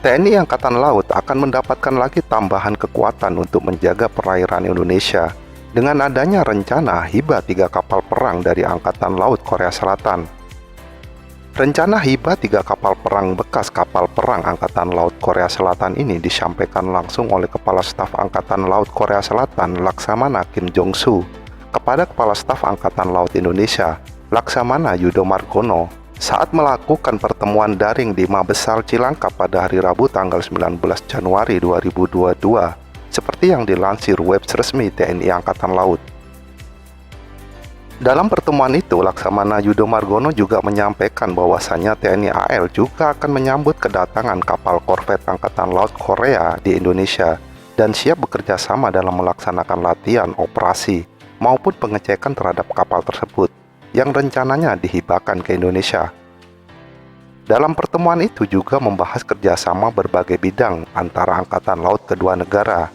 TNI Angkatan Laut akan mendapatkan lagi tambahan kekuatan untuk menjaga perairan Indonesia dengan adanya rencana hibah 3 kapal perang dari Angkatan Laut Korea Selatan. Rencana hibah 3 kapal perang bekas kapal perang Angkatan Laut Korea Selatan ini disampaikan langsung oleh Kepala Staf Angkatan Laut Korea Selatan Laksamana Kim Jong-su kepada Kepala Staf Angkatan Laut Indonesia Laksamana Yudo Margono saat melakukan pertemuan daring di Mabesal Cilangkap pada hari Rabu tanggal 19 Januari 2022, seperti yang dilansir webs resmi TNI Angkatan Laut. Dalam pertemuan itu, Laksamana Yudo Margono juga menyampaikan bahwasannya TNI AL juga akan menyambut kedatangan kapal korvet Angkatan Laut Korea di Indonesia dan siap bekerja sama dalam melaksanakan latihan, operasi, maupun pengecekan terhadap kapal tersebut yang rencananya dihibahkan ke Indonesia. Dalam pertemuan itu juga membahas kerjasama berbagai bidang antara Angkatan Laut kedua negara.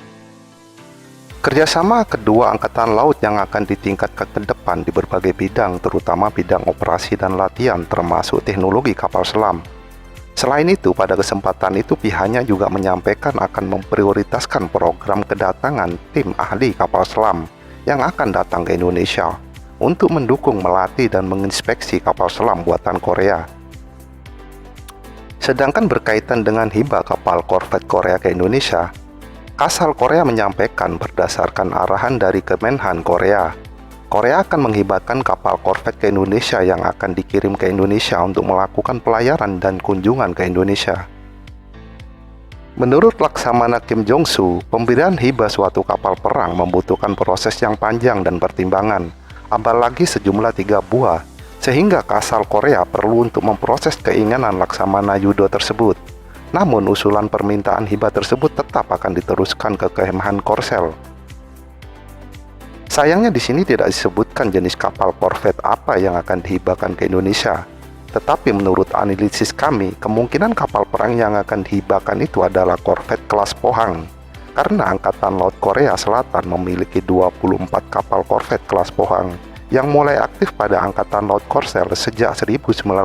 Kerjasama kedua Angkatan Laut yang akan ditingkatkan ke depan di berbagai bidang, terutama bidang operasi dan latihan termasuk teknologi kapal selam. Selain itu, pada kesempatan itu pihaknya juga menyampaikan akan memprioritaskan program kedatangan tim ahli kapal selam yang akan datang ke Indonesia untuk mendukung melatih dan menginspeksi kapal selam buatan Korea. Sedangkan berkaitan dengan hibah kapal korvet Korea ke Indonesia, Kasal Korea menyampaikan berdasarkan arahan dari Kemenhan Korea, Korea akan menghibahkan kapal korvet ke Indonesia yang akan dikirim ke Indonesia untuk melakukan pelayaran dan kunjungan ke Indonesia. Menurut Laksamana Kim Jong-su, pemberian hibah suatu kapal perang membutuhkan proses yang panjang dan pertimbangan, apalagi sejumlah 3 buah, sehingga Kasal Korea perlu untuk memproses keinginan Laksamana Yudo tersebut. Namun usulan permintaan hibah tersebut tetap akan diteruskan ke Kemenhan Korsel. Sayangnya di sini tidak disebutkan jenis kapal korvet apa yang akan dihibahkan ke Indonesia. Tetapi menurut analisis kami, kemungkinan kapal perang yang akan dihibahkan itu adalah korvet kelas Pohang. Karena Angkatan Laut Korea Selatan memiliki 24 kapal korvet kelas Pohang yang mulai aktif pada Angkatan Laut Korsel sejak 1988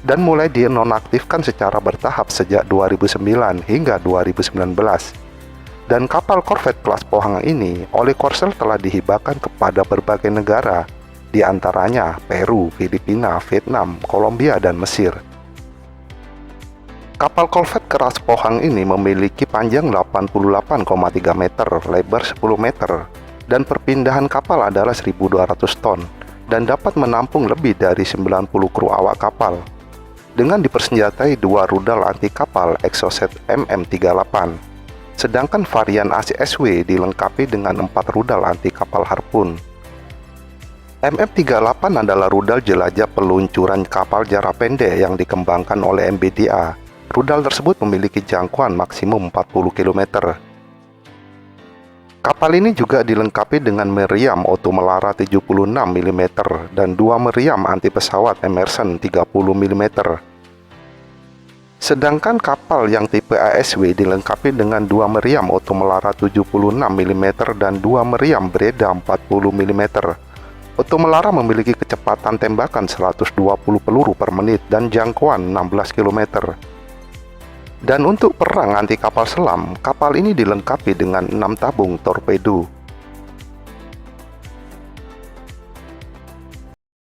dan mulai dinonaktifkan secara bertahap sejak 2009 hingga 2019. Dan kapal korvet kelas Pohang ini oleh Korsel telah dihibahkan kepada berbagai negara, di antaranya Peru, Filipina, Vietnam, Kolombia, dan Mesir. Kapal korvet kelas Pohang ini memiliki panjang 88,3 meter, lebar 10 meter, dan perpindahan kapal adalah 1.200 ton, dan dapat menampung lebih dari 90 kru awak kapal. Dengan dipersenjatai 2 rudal anti kapal Exocet MM38, sedangkan varian ACSW dilengkapi dengan 4 rudal anti kapal Harpoon. MM38 adalah rudal jelajah peluncuran kapal jarak pendek yang dikembangkan oleh MBDA. Rudal tersebut memiliki jangkauan maksimum 40 km. Kapal ini juga dilengkapi dengan meriam Otto Melara 76 mm dan 2 meriam anti pesawat Emerson 30 mm. Sedangkan kapal yang tipe ASW dilengkapi dengan 2 meriam Otto Melara 76 mm dan 2 meriam Breda 40 mm. Otto Melara memiliki kecepatan tembakan 120 peluru per menit dan jangkauan 16 km. Dan untuk perang anti kapal selam, kapal ini dilengkapi dengan 6 tabung torpedo.